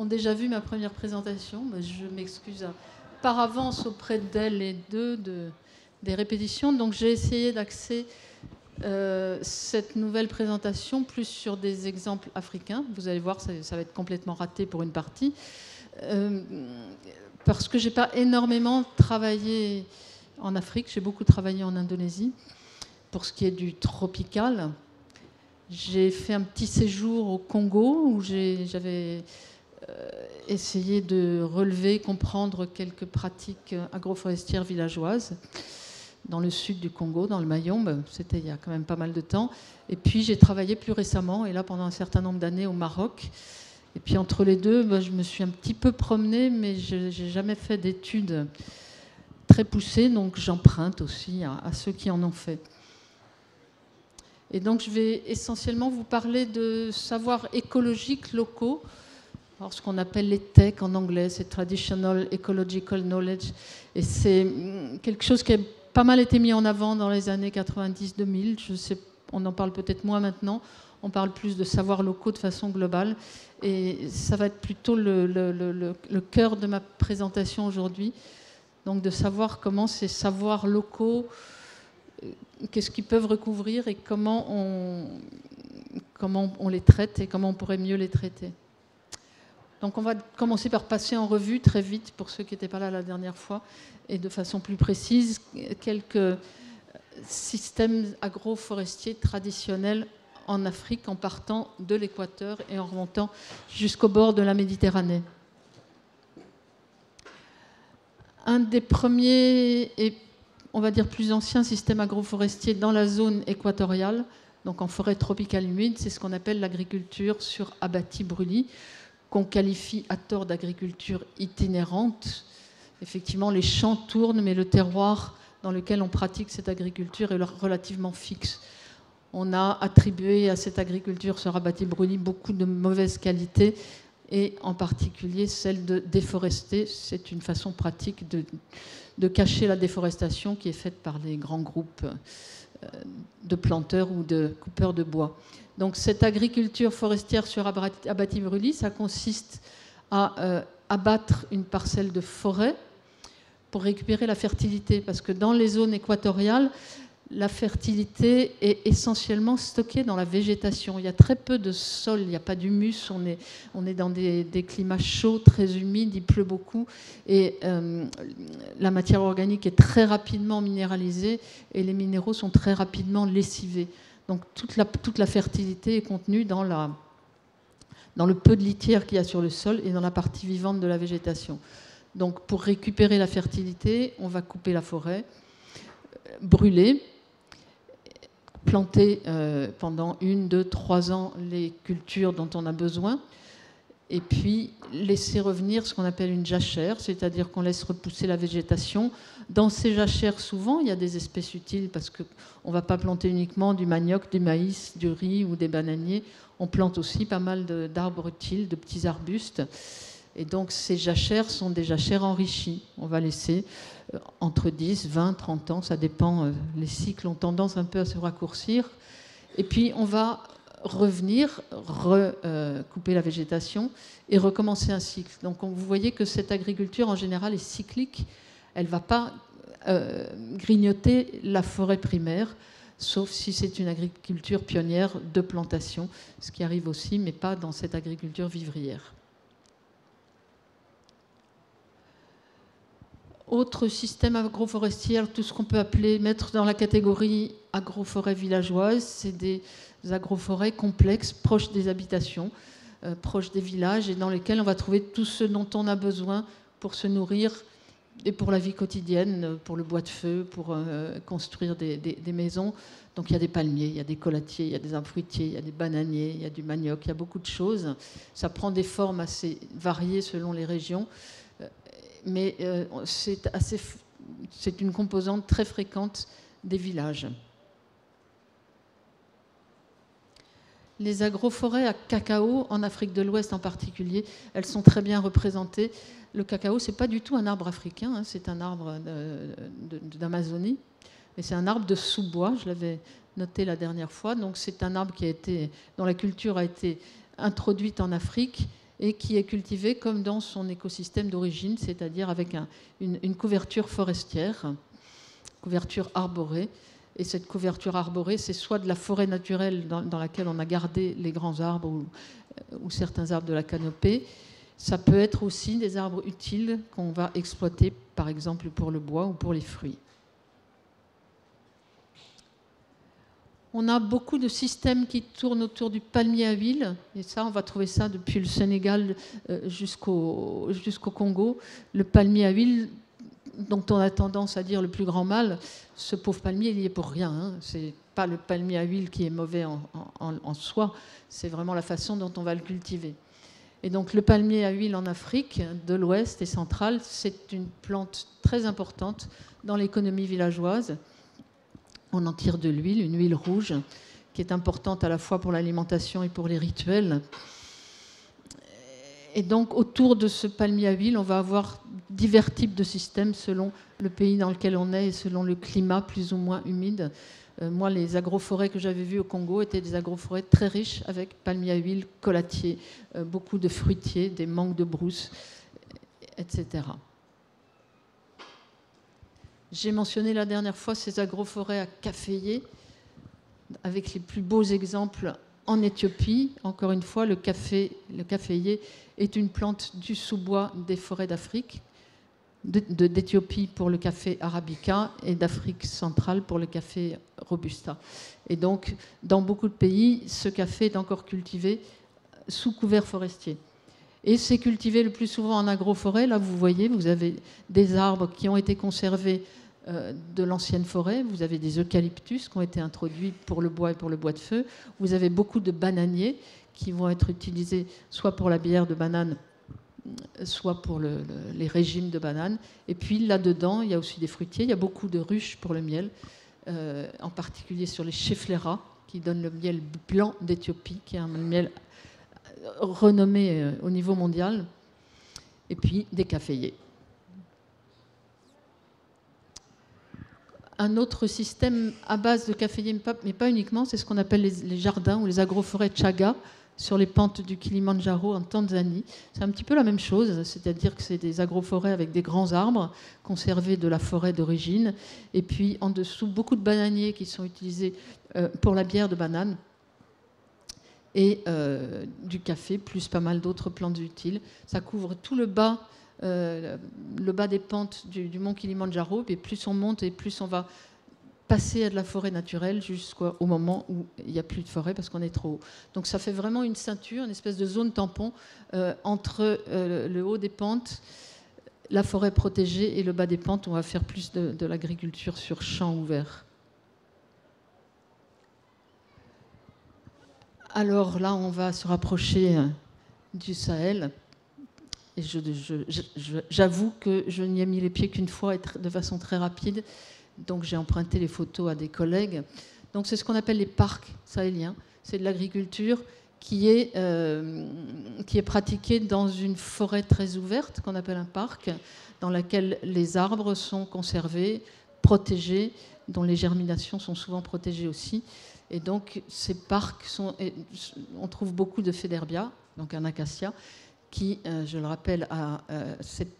ont déjà vu ma première présentation. Je m'excuse par avance auprès d'elles et d'eux des répétitions. Donc j'ai essayé d'axer cette nouvelle présentation plus sur des exemples africains. Vous allez voir, ça va être complètement raté pour une partie. Parce que je n'ai pas énormément travaillé en Afrique. J'ai beaucoup travaillé en Indonésie pour ce qui est du tropical. J'ai fait un petit séjour au Congo où j'avais essayé de relever, comprendre quelques pratiques agroforestières villageoises dans le sud du Congo, dans le Mayombe. C'était il y a quand même pas mal de temps. Et puis j'ai travaillé plus récemment, et là pendant un certain nombre d'années, au Maroc. Et puis entre les deux, je me suis un petit peu promenée, mais je n'ai jamais fait d'études très poussées, donc j'emprunte aussi à ceux qui en ont fait. Et donc je vais essentiellement vous parler de savoirs écologiques locaux, alors ce qu'on appelle les TEC en anglais, c'est Traditional Ecological Knowledge. Et c'est quelque chose qui a pas mal été mis en avant dans les années 90-2000. Je sais, on en parle peut-être moins maintenant. On parle plus de savoirs locaux de façon globale. Et ça va être plutôt le cœur de ma présentation aujourd'hui. Donc de savoir comment ces savoirs locaux, qu'est-ce qu'ils peuvent recouvrir et comment on les traite et comment on pourrait mieux les traiter. Donc on va commencer par passer en revue très vite, pour ceux qui n'étaient pas là la dernière fois, et de façon plus précise, quelques systèmes agroforestiers traditionnels en Afrique, en partant de l'équateur et en remontant jusqu'au bord de la Méditerranée. Un des premiers et, on va dire, plus anciens systèmes agroforestiers dans la zone équatoriale, donc en forêt tropicale humide, c'est ce qu'on appelle l'agriculture sur abatis brûlis, qu'on qualifie à tort d'agriculture itinérante. Effectivement, les champs tournent, mais le terroir dans lequel on pratique cette agriculture est relativement fixe. On a attribué à cette agriculture sur abatis brûlis beaucoup de mauvaises qualités, et en particulier celle de déforester. C'est une façon pratique de cacher la déforestation qui est faite par les grands groupes de planteurs ou de coupeurs de bois. Donc cette agriculture forestière sur abatis brûlis, ça consiste à abattre une parcelle de forêt pour récupérer la fertilité, parce que dans les zones équatoriales, la fertilité est essentiellement stockée dans la végétation. Il y a très peu de sol, il n'y a pas d'humus, on est dans des climats chauds, très humides, il pleut beaucoup, et la matière organique est très rapidement minéralisée et les minéraux sont très rapidement lessivés. Donc toute la fertilité est contenue dans le peu de litière qu'il y a sur le sol et dans la partie vivante de la végétation. Donc pour récupérer la fertilité, on va couper la forêt, brûler, planter pendant 1, 2, 3 ans les cultures dont on a besoin, et puis laisser revenir ce qu'on appelle une jachère, c'est-à-dire qu'on laisse repousser la végétation. Dans ces jachères, souvent, il y a des espèces utiles, parce qu'on ne va pas planter uniquement du manioc, du maïs, du riz ou des bananiers. On plante aussi pas mal d'arbres utiles, de petits arbustes. Et donc ces jachères sont des jachères enrichies. On va laisser entre 10, 20, 30 ans, ça dépend, les cycles ont tendance un peu à se raccourcir. Et puis on va revenir, recouper la végétation et recommencer un cycle. Donc vous voyez que cette agriculture en général est cyclique. Elle ne va pas grignoter la forêt primaire, sauf si c'est une agriculture pionnière de plantation, ce qui arrive aussi, mais pas dans cette agriculture vivrière. Autre système agroforestier, tout ce qu'on peut mettre dans la catégorie agroforêt villageoise, c'est des agroforêts complexes, proches des habitations, proches des villages, et dans lesquels on va trouver tout ce dont on a besoin pour se nourrir et pour la vie quotidienne, pour le bois de feu, pour construire des maisons. Donc il y a des palmiers, il y a des collatiers, il y a des arbres fruitiers, il y a des bananiers, il y a du manioc, il y a beaucoup de choses. Ça prend des formes assez variées selon les régions. Mais c'est une composante très fréquente des villages. Les agroforêts à cacao, en Afrique de l'Ouest en particulier, elles sont très bien représentées. Le cacao, ce n'est pas du tout un arbre africain, hein, c'est un arbre d'Amazonie, mais c'est un arbre de sous-bois, je l'avais noté la dernière fois. Donc c'est un arbre dont la culture a été introduite en Afrique et qui est cultivé comme dans son écosystème d'origine, c'est-à-dire avec une couverture forestière, couverture arborée. Et cette couverture arborée, c'est soit de la forêt naturelle dans laquelle on a gardé les grands arbres ou certains arbres de la canopée. Ça peut être aussi des arbres utiles qu'on va exploiter, par exemple, pour le bois ou pour les fruits. On a beaucoup de systèmes qui tournent autour du palmier à huile. Et ça, on va trouver ça depuis le Sénégal jusqu'au Congo. Le palmier à huile, dont on a tendance à dire le plus grand mal, ce pauvre palmier, il y est pour rien. Hein. Ce n'est pas le palmier à huile qui est mauvais en soi, c'est vraiment la façon dont on va le cultiver. Et donc le palmier à huile en Afrique de l'Ouest et centrale, c'est une plante très importante dans l'économie villageoise. On en tire de l'huile, une huile rouge, qui est importante à la fois pour l'alimentation et pour les rituels. Et donc, autour de ce palmier à huile, on va avoir divers types de systèmes selon le pays dans lequel on est et selon le climat plus ou moins humide. Moi, les agroforêts que j'avais vues au Congo étaient des agroforêts très riches avec palmier à huile, collatiers, beaucoup de fruitiers, des mangues de brousse, etc. J'ai mentionné la dernière fois ces agroforêts à caféiers, avec les plus beaux exemples en Éthiopie. Encore une fois, le caféier est une plante du sous-bois des forêts d'Afrique, d'Éthiopie pour le café arabica et d'Afrique centrale pour le café robusta. Et donc, dans beaucoup de pays, ce café est encore cultivé sous couvert forestier. Et c'est cultivé le plus souvent en agroforêt. Là, vous voyez, vous avez des arbres qui ont été conservés de l'ancienne forêt. Vous avez des eucalyptus qui ont été introduits pour le bois et pour le bois de feu. Vous avez beaucoup de bananiers qui vont être utilisés soit pour la bière de banane, soit pour les régimes de bananes. Et puis là-dedans, il y a aussi des fruitiers. Il y a beaucoup de ruches pour le miel, en particulier sur les cheflera, qui donnent le miel blanc d'Éthiopie, qui est un miel renommé au niveau mondial. Et puis des caféiers. Un autre système à base de caféiers, mais pas uniquement, c'est ce qu'on appelle les jardins ou les agroforêts Chaga sur les pentes du Kilimandjaro en Tanzanie. C'est un petit peu la même chose, c'est-à-dire que c'est des agroforêts avec des grands arbres conservés de la forêt d'origine, et puis en dessous, beaucoup de bananiers qui sont utilisés pour la bière de banane, et du café, plus pas mal d'autres plantes utiles. Ça couvre tout le bas des pentes du mont Kilimandjaro, et plus on monte et plus on va passer à de la forêt naturelle jusqu'au moment où il n'y a plus de forêt parce qu'on est trop haut. Donc ça fait vraiment une ceinture, une espèce de zone tampon entre le haut des pentes, la forêt protégée, et le bas des pentes où on va faire plus de l'agriculture sur champs ouverts. Alors là, on va se rapprocher du Sahel. Et j'avoue que je n'y ai mis les pieds qu'une fois et de façon très rapide. Donc j'ai emprunté les photos à des collègues. Donc c'est ce qu'on appelle les parcs sahéliens. C'est de l'agriculture qui est pratiquée dans une forêt très ouverte, qu'on appelle un parc, dans laquelle les arbres sont conservés, protégés, dont les germinations sont souvent protégées aussi. Et donc, ces parcs, on trouve beaucoup de féderbia, donc un acacia, qui, je le rappelle, a cette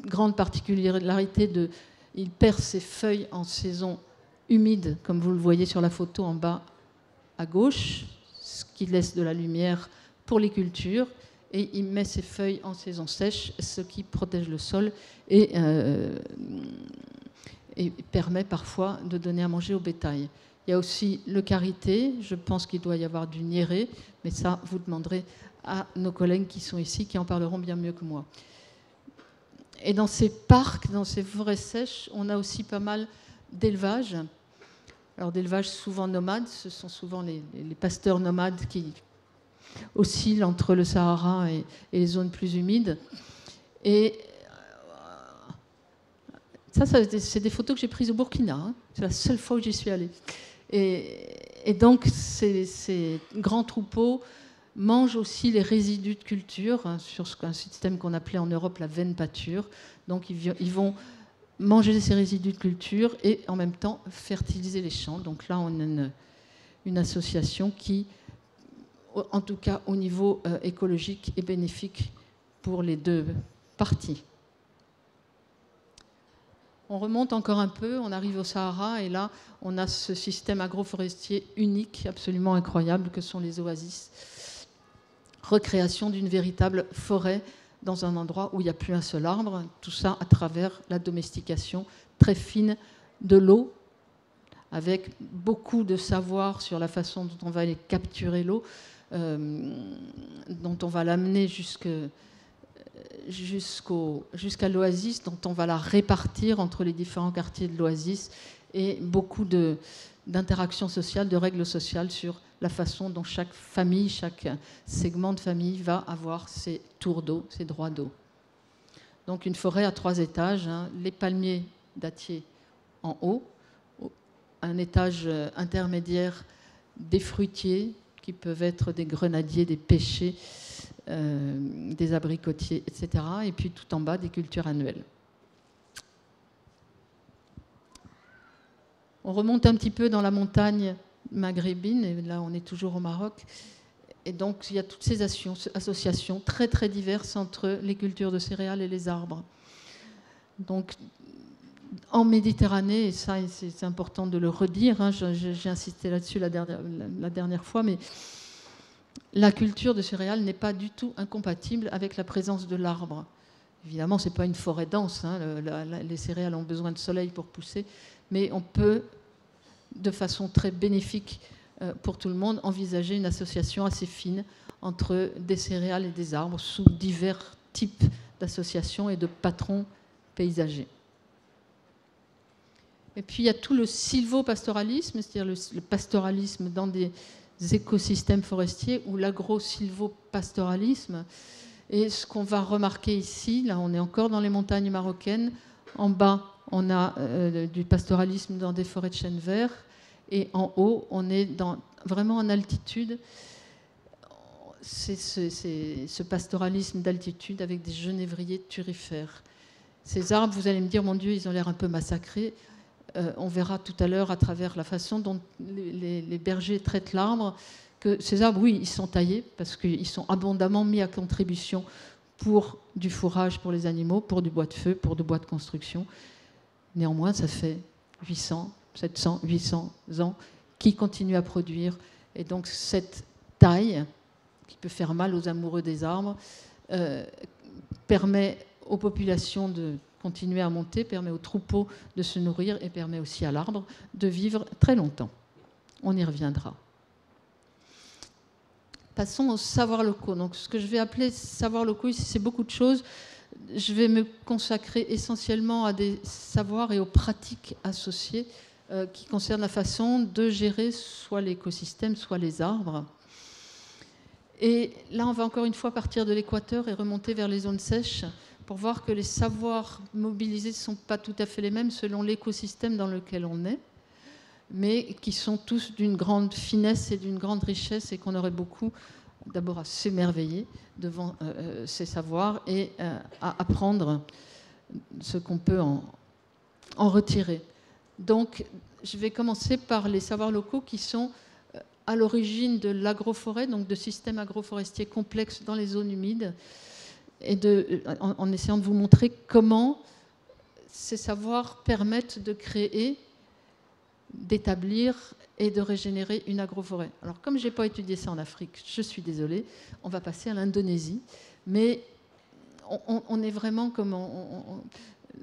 grande particularité il perd ses feuilles en saison humide, comme vous le voyez sur la photo en bas à gauche, ce qui laisse de la lumière pour les cultures, et il met ses feuilles en saison sèche, ce qui protège le sol et permet parfois de donner à manger au bétail. Il y a aussi le karité, je pense qu'il doit y avoir du niéré, mais ça, vous demanderez à nos collègues qui sont ici, qui en parleront bien mieux que moi. Et dans ces parcs, dans ces forêts sèches, on a aussi pas mal d'élevage. Alors d'élevage souvent nomade, ce sont souvent les pasteurs nomades qui oscillent entre le Sahara et les zones plus humides. Et ça c'est des photos que j'ai prises au Burkina. Hein. C'est la seule fois où j'y suis allée. Et donc, ces grands troupeaux mangent aussi les résidus de culture, hein, sur un système qu'on appelait en Europe la veine pâture. Donc, ils vont manger ces résidus de culture et en même temps fertiliser les champs. Donc là, on a une association qui en tout cas au niveau écologique et bénéfique pour les deux parties. On remonte encore un peu, on arrive au Sahara et là, on a ce système agroforestier unique, absolument incroyable, que sont les oasis. Recréation d'une véritable forêt dans un endroit où il n'y a plus un seul arbre, tout ça à travers la domestication très fine de l'eau, avec beaucoup de savoir sur la façon dont on va aller capturer l'eau, dont on va l'amener jusqu'à l'oasis, dont on va la répartir entre les différents quartiers de l'oasis, et beaucoup d'interactions sociales, de règles sociales sur la façon dont chaque famille, chaque segment de famille va avoir ses tours d'eau, ses droits d'eau. Donc une forêt à 3 étages, hein, les palmiers dattiers en haut, un étage intermédiaire des fruitiers qui peuvent être des grenadiers, des pêchers, des abricotiers, etc. Et puis tout en bas, des cultures annuelles. On remonte un petit peu dans la montagne maghrébine, et là on est toujours au Maroc. Et donc il y a toutes ces associations très très diverses entre les cultures de céréales et les arbres. Donc en Méditerranée, et ça c'est important de le redire, hein, j'ai insisté là-dessus la dernière fois, mais la culture de céréales n'est pas du tout incompatible avec la présence de l'arbre. Évidemment, ce n'est pas une forêt dense, hein, les céréales ont besoin de soleil pour pousser, mais on peut, de façon très bénéfique pour tout le monde, envisager une association assez fine entre des céréales et des arbres sous divers types d'associations et de patrons paysagers. Et puis il y a tout le sylvopastoralisme, c'est-à-dire le pastoralisme dans des écosystèmes forestiers, ou l'agro-sylvopastoralisme. Et ce qu'on va remarquer ici, là on est encore dans les montagnes marocaines, en bas on a du pastoralisme dans des forêts de chênes verts, et en haut on est vraiment en altitude. C'est ce pastoralisme d'altitude avec des genévriers turifères. Ces arbres, vous allez me dire, mon Dieu, ils ont l'air un peu massacrés. On verra tout à l'heure à travers la façon dont les bergers traitent l'arbre que ces arbres, oui, ils sont taillés parce qu'ils sont abondamment mis à contribution pour du fourrage pour les animaux, pour du bois de feu, pour du bois de construction. Néanmoins, ça fait 800, 700, 800 ans qu'ils continuent à produire. Et donc cette taille, qui peut faire mal aux amoureux des arbres, permet aux populations de continuer à monter, permet aux troupeaux de se nourrir et permet aussi à l'arbre de vivre très longtemps. On y reviendra. Passons aux savoirs locaux. Donc, ce que je vais appeler savoirs locaux, ici, c'est beaucoup de choses. Je vais me consacrer essentiellement à des savoirs et aux pratiques associées qui concernent la façon de gérer soit l'écosystème, soit les arbres. Et là, on va encore une fois partir de l'équateur et remonter vers les zones sèches pour voir que les savoirs mobilisés ne sont pas tout à fait les mêmes selon l'écosystème dans lequel on est, mais qui sont tous d'une grande finesse et d'une grande richesse, et qu'on aurait beaucoup d'abord à s'émerveiller devant ces savoirs et à apprendre ce qu'on peut en retirer. Donc, je vais commencer par les savoirs locaux qui sont à l'origine de l'agroforêt, donc de systèmes agroforestiers complexes dans les zones humides, et en essayant de vous montrer comment ces savoirs permettent de créer, d'établir et de régénérer une agroforêt. Alors, comme je n'ai pas étudié ça en Afrique, je suis désolée, on va passer à l'Indonésie, mais on est vraiment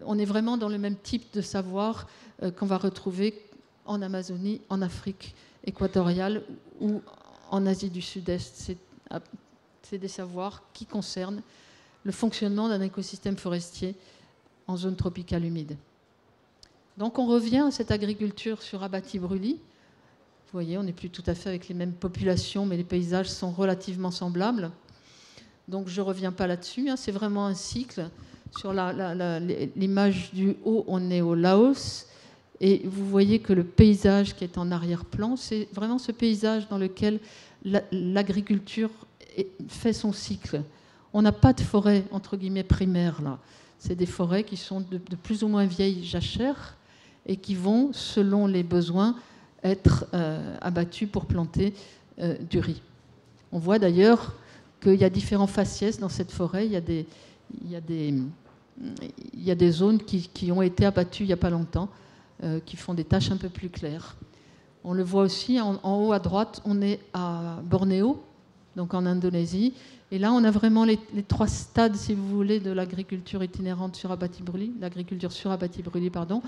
on est vraiment dans le même type de savoir qu'on va retrouver en Amazonie, en Afrique équatoriale ou en Asie du Sud-Est. C'est des savoirs qui concernent le fonctionnement d'un écosystème forestier en zone tropicale humide. Donc on revient à cette agriculture sur abatis-brûlis. Vous voyez, on n'est plus tout à fait avec les mêmes populations, mais les paysages sont relativement semblables. Donc je ne reviens pas là-dessus, hein, c'est vraiment un cycle. Sur l'image du haut, on est au Laos, et vous voyez que le paysage qui est en arrière-plan, c'est vraiment ce paysage dans lequel l'agriculture fait son cycle. On n'a pas de forêt, entre guillemets, primaire, là. C'est des forêts qui sont de plus ou moins vieilles jachères et qui vont, selon les besoins, être abattues pour planter du riz. On voit d'ailleurs qu'il y a différents faciès dans cette forêt. Il y a des zones qui ont été abattues il n'y a pas longtemps, qui font des taches un peu plus claires. On le voit aussi en haut à droite, on est à Bornéo, donc en Indonésie. Et là, on a vraiment les 3 stades, si vous voulez, de l'agriculture itinérante sur Abati-Bruli, l'agriculture sur Abati-Bruli, pardon.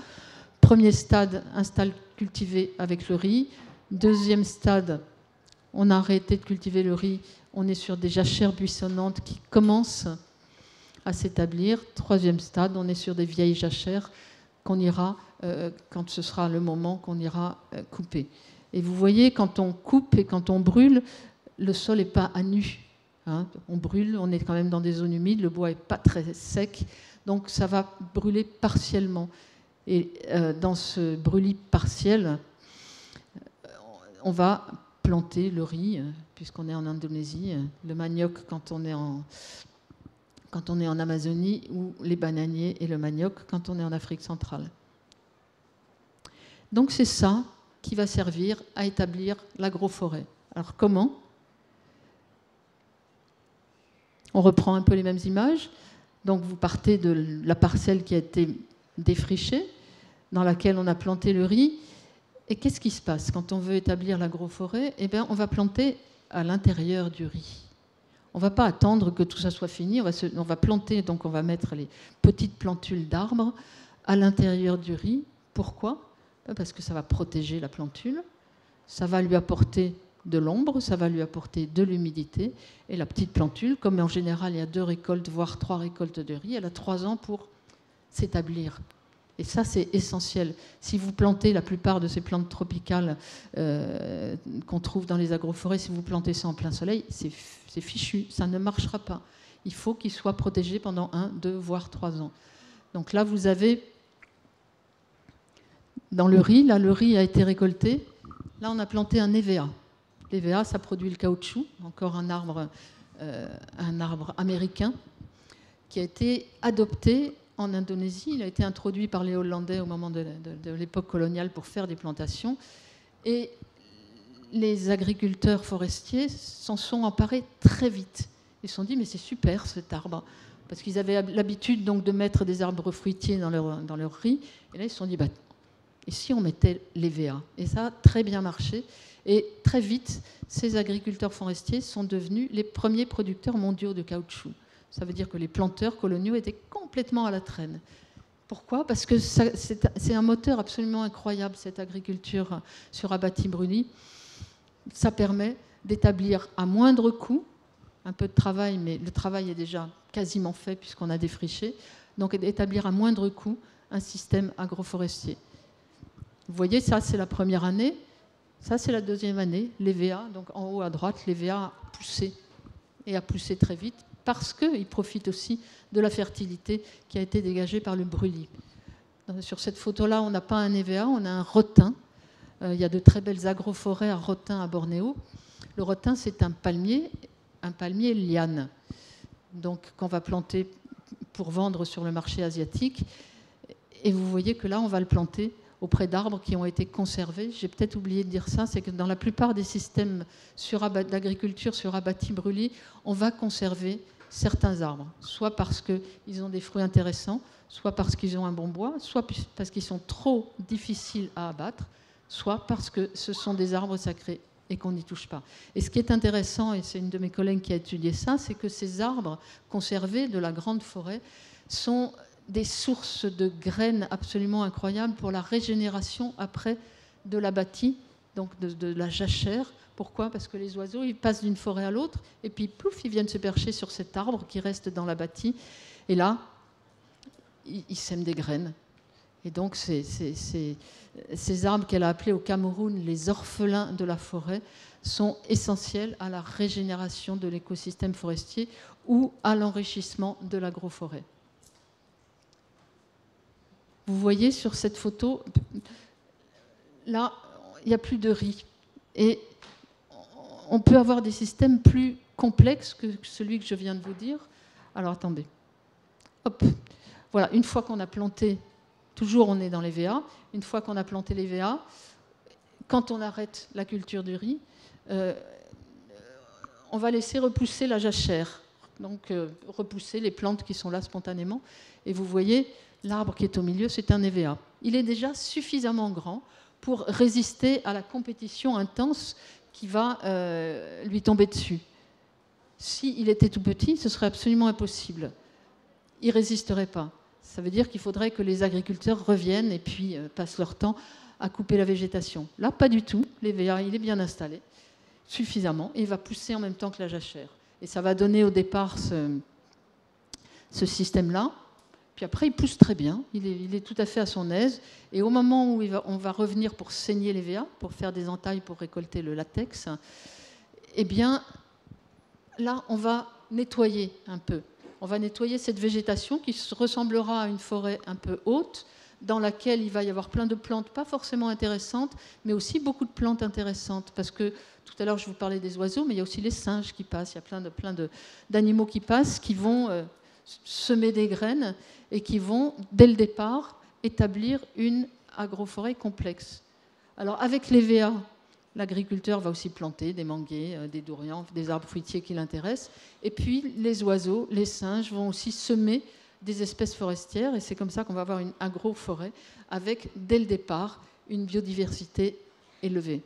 Premier stade, installe cultivé avec le riz. Deuxième stade, on a arrêté de cultiver le riz. On est sur des jachères buissonnantes qui commencent à s'établir. Troisième stade, on est sur des vieilles jachères qu'on ira, quand ce sera le moment, qu'on ira couper. Et vous voyez, quand on coupe et quand on brûle, le sol n'est pas à nu. Hein. On brûle, on est quand même dans des zones humides, le bois n'est pas très sec, donc ça va brûler partiellement. Et dans ce brûlis partiel, on va planter le riz, puisqu'on est en Indonésie, le manioc quand on est en Amazonie, ou les bananiers et le manioc quand on est en Afrique centrale. Donc c'est ça qui va servir à établir l'agroforêt. Alors comment ? On reprend un peu les mêmes images. Donc vous partez de la parcelle qui a été défrichée, dans laquelle on a planté le riz. Et qu'est-ce qui se passe quand on veut établir l'agroforêt ? Eh bien, on va planter à l'intérieur du riz. On ne va pas attendre que tout ça soit fini. On va planter, donc on va mettre les petites plantules d'arbres à l'intérieur du riz. Pourquoi ? Parce que ça va protéger la plantule, ça va lui apporter de l'ombre, ça va lui apporter de l'humidité. Et la petite plantule, comme en général il y a 2 récoltes, voire 3 récoltes de riz, elle a 3 ans pour s'établir. Et ça, c'est essentiel. Si vous plantez la plupart de ces plantes tropicales qu'on trouve dans les agroforêts, si vous plantez ça en plein soleil, c'est fichu, ça ne marchera pas. Il faut qu'il soit protégé pendant 1, 2, voire 3 ans. Donc là, vous avez, dans le riz, là, le riz a été récolté. Là, on a planté un EVA. L'EVA, ça produit le caoutchouc, encore un arbre américain, qui a été adopté en Indonésie. Il a été introduit par les Hollandais au moment de l'époque coloniale pour faire des plantations. Et les agriculteurs forestiers s'en sont emparés très vite. Ils se sont dit, mais c'est super cet arbre. Parce qu'ils avaient l'habitude donc de mettre des arbres fruitiers dans leur riz. Et là, ils se sont dit, bah, et si on mettait l'EVA ? Et ça a très bien marché. Et très vite, ces agriculteurs forestiers sont devenus les premiers producteurs mondiaux de caoutchouc. Ça veut dire que les planteurs coloniaux étaient complètement à la traîne. Pourquoi ? Parce que c'est un moteur absolument incroyable, cette agriculture sur Abati-Bruli. Ça permet d'établir à moindre coût, un peu de travail, mais le travail est déjà quasiment fait puisqu'on a défriché, donc d'établir à moindre coût un système agroforestier. Vous voyez, ça c'est la première année, ça c'est la deuxième année, l'EVA, donc en haut à droite, l'EVA a poussé, et a poussé très vite, parce qu'il profite aussi de la fertilité qui a été dégagée par le brûlis. Sur cette photo-là, on n'a pas un EVA, on a un rotin. Il y a de très belles agroforêts à rotin à Bornéo. Le rotin, c'est un palmier liane, donc qu'on va planter pour vendre sur le marché asiatique. Et vous voyez que là, on va le planter auprès d'arbres qui ont été conservés. J'ai peut-être oublié de dire ça, c'est que dans la plupart des systèmes d'agriculture sur Abati-Bruli, on va conserver certains arbres, soit parce qu'ils ont des fruits intéressants, soit parce qu'ils ont un bon bois, soit parce qu'ils sont trop difficiles à abattre, soit parce que ce sont des arbres sacrés et qu'on n'y touche pas. Et ce qui est intéressant, et c'est une de mes collègues qui a étudié ça, c'est que ces arbres conservés de la grande forêt sont des sources de graines absolument incroyables pour la régénération après de l'abatis, donc de la jachère. Pourquoi ? Parce que les oiseaux, ils passent d'une forêt à l'autre, et puis plouf, ils viennent se percher sur cet arbre qui reste dans l'abatis. Et là, ils sèment des graines. Et donc, ces arbres qu'elle a appelés au Cameroun les orphelins de la forêt sont essentiels à la régénération de l'écosystème forestier ou à l'enrichissement de l'agroforêt. Vous voyez sur cette photo, là, il n'y a plus de riz. Et on peut avoir des systèmes plus complexes que celui que je viens de vous dire. Alors, attendez. Hop. Voilà, une fois qu'on a planté, toujours on est dans les VA, une fois qu'on a planté les VA, quand on arrête la culture du riz, on va laisser repousser la jachère. Donc, repousser les plantes qui sont là spontanément. Et vous voyez, l'arbre qui est au milieu, c'est un EVA. Il est déjà suffisamment grand pour résister à la compétition intense qui va lui tomber dessus. S'il était tout petit, ce serait absolument impossible. Il ne résisterait pas. Ça veut dire qu'il faudrait que les agriculteurs reviennent et puis passent leur temps à couper la végétation. Là, pas du tout. L'EVA, il est bien installé, suffisamment, et il va pousser en même temps que la jachère. Et ça va donner au départ ce système-là. Puis après, il pousse très bien, il est tout à fait à son aise. Et au moment où on va revenir pour saigner l'EVA, pour faire des entailles pour récolter le latex, eh bien, là, on va nettoyer un peu. On va nettoyer cette végétation qui ressemblera à une forêt un peu haute, dans laquelle il va y avoir plein de plantes pas forcément intéressantes, mais aussi beaucoup de plantes intéressantes. Parce que tout à l'heure, je vous parlais des oiseaux, mais il y a aussi les singes qui passent. Il y a plein d'animaux qui passent, qui vont semer des graines et qui vont, dès le départ, établir une agroforêt complexe. Alors, avec l'EVA, l'agriculteur va aussi planter des manguiers, des dourians, des arbres fruitiers qui l'intéressent. Et puis, les oiseaux, les singes vont aussi semer des espèces forestières. Et c'est comme ça qu'on va avoir une agroforêt avec, dès le départ, une biodiversité élevée.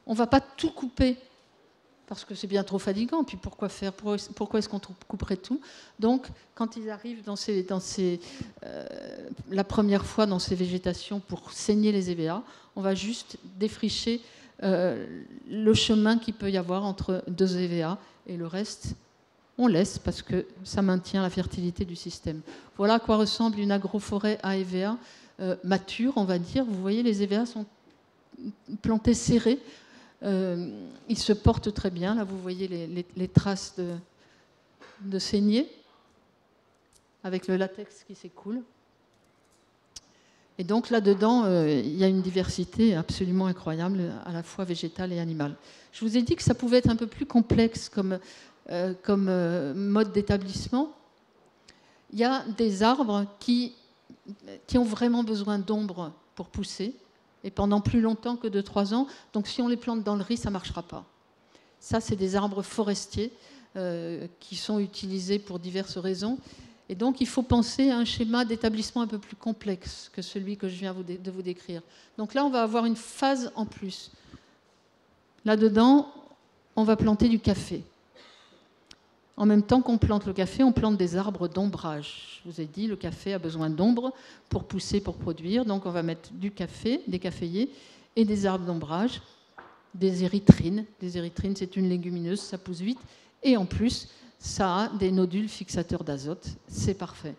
On ne va pas tout couper parce que c'est bien trop fatigant. Puis pourquoi faire? Pourquoi est-ce qu'on couperait tout? Donc, quand ils arrivent la première fois dans ces végétations pour saigner les EVA, on va juste défricher le chemin qu'il peut y avoir entre deux EVA et le reste, on laisse parce que ça maintient la fertilité du système. Voilà à quoi ressemble une agroforêt à EVA mature, on va dire. Vous voyez, les EVA sont plantés serrés. Ils se portent très bien. Là, vous voyez les traces de saignée avec le latex qui s'écoule. Et donc là-dedans, il y a une diversité absolument incroyable, à la fois végétale et animale. Je vous ai dit que ça pouvait être un peu plus complexe comme mode d'établissement. Il y a des arbres qui ont vraiment besoin d'ombre pour pousser, et pendant plus longtemps que 2-3 ans. Donc si on les plante dans le riz, ça ne marchera pas. Ça, c'est des arbres forestiers qui sont utilisés pour diverses raisons. Et donc, il faut penser à un schéma d'établissement un peu plus complexe que celui que je viens de vous décrire. Donc là, on va avoir une phase en plus. Là-dedans, on va planter du café. En même temps qu'on plante le café, on plante des arbres d'ombrage. Je vous ai dit, le café a besoin d'ombre pour pousser, pour produire. Donc, on va mettre du café, des caféiers et des arbres d'ombrage, des érythrines. Les érythrines, c'est une légumineuse, ça pousse vite. Et en plus, ça a des nodules fixateurs d'azote. C'est parfait.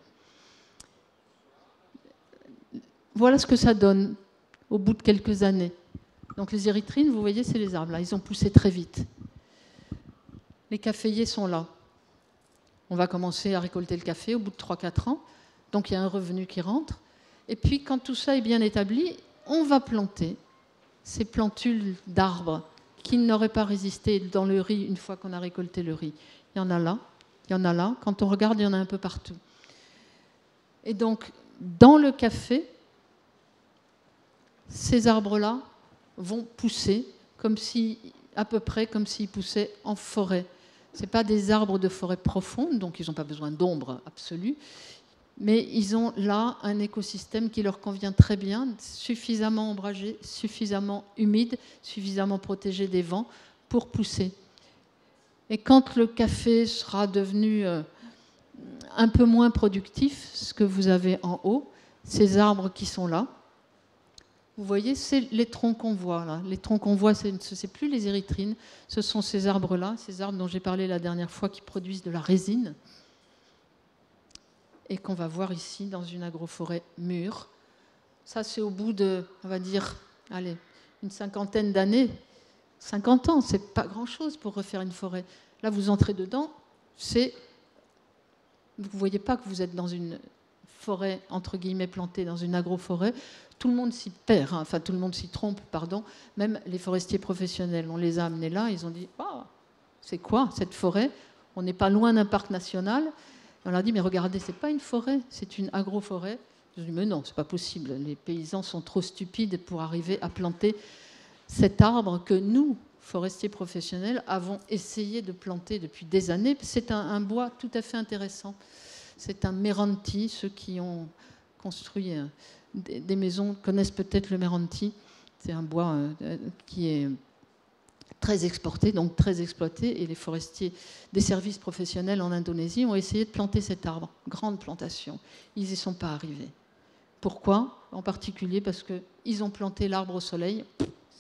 Voilà ce que ça donne au bout de quelques années. Donc les érythrines, vous voyez, c'est les arbres là. Ils ont poussé très vite. Les caféiers sont là. On va commencer à récolter le café au bout de 3-4 ans. Donc il y a un revenu qui rentre. Et puis quand tout ça est bien établi, on va planter ces plantules d'arbres qui n'auraient pas résisté dans le riz une fois qu'on a récolté le riz. Il y en a là, il y en a là. Quand on regarde, il y en a un peu partout. Et donc, dans le café, ces arbres-là vont pousser à peu près comme s'ils poussaient en forêt. Ce n'est pas des arbres de forêt profonde, donc ils n'ont pas besoin d'ombre absolue, mais ils ont là un écosystème qui leur convient très bien, suffisamment ombragé, suffisamment humide, suffisamment protégé des vents pour pousser. Et quand le café sera devenu un peu moins productif, ce que vous avez en haut, ces arbres qui sont là, vous voyez, c'est les troncs qu'on voit là. Les troncs qu'on voit, ce n'est plus les érythrines, ce sont ces arbres-là, ces arbres dont j'ai parlé la dernière fois qui produisent de la résine et qu'on va voir ici dans une agroforêt mûre. Ça, c'est au bout de, on va dire, allez, une 50aine d'années. 50 ans, c'est pas grand-chose pour refaire une forêt. Là, vous entrez dedans, vous ne voyez pas que vous êtes dans une forêt, entre guillemets, plantée, dans une agroforêt. Tout le monde s'y perd, enfin tout le monde s'y trompe, pardon. Même les forestiers professionnels, on les a amenés là, ils ont dit « Ah, c'est quoi cette forêt? On n'est pas loin d'un parc national. » On leur a dit « Mais regardez, ce n'est pas une forêt, c'est une agroforêt. » Ils ont dit « Mais non, ce n'est pas possible. Les paysans sont trop stupides pour arriver à planter cet arbre que nous, forestiers professionnels avons essayé de planter depuis des années. C'est un bois tout à fait intéressant. C'est un méranti. Ceux qui ont construit des maisons connaissent peut-être le méranti. C'est un bois qui est très exporté, donc très exploité. Et les forestiers des services professionnels en Indonésie ont essayé de planter cet arbre. Grande plantation. Ils n'y sont pas arrivés. Pourquoi ? En particulier parce qu'ils ont planté l'arbre au soleil.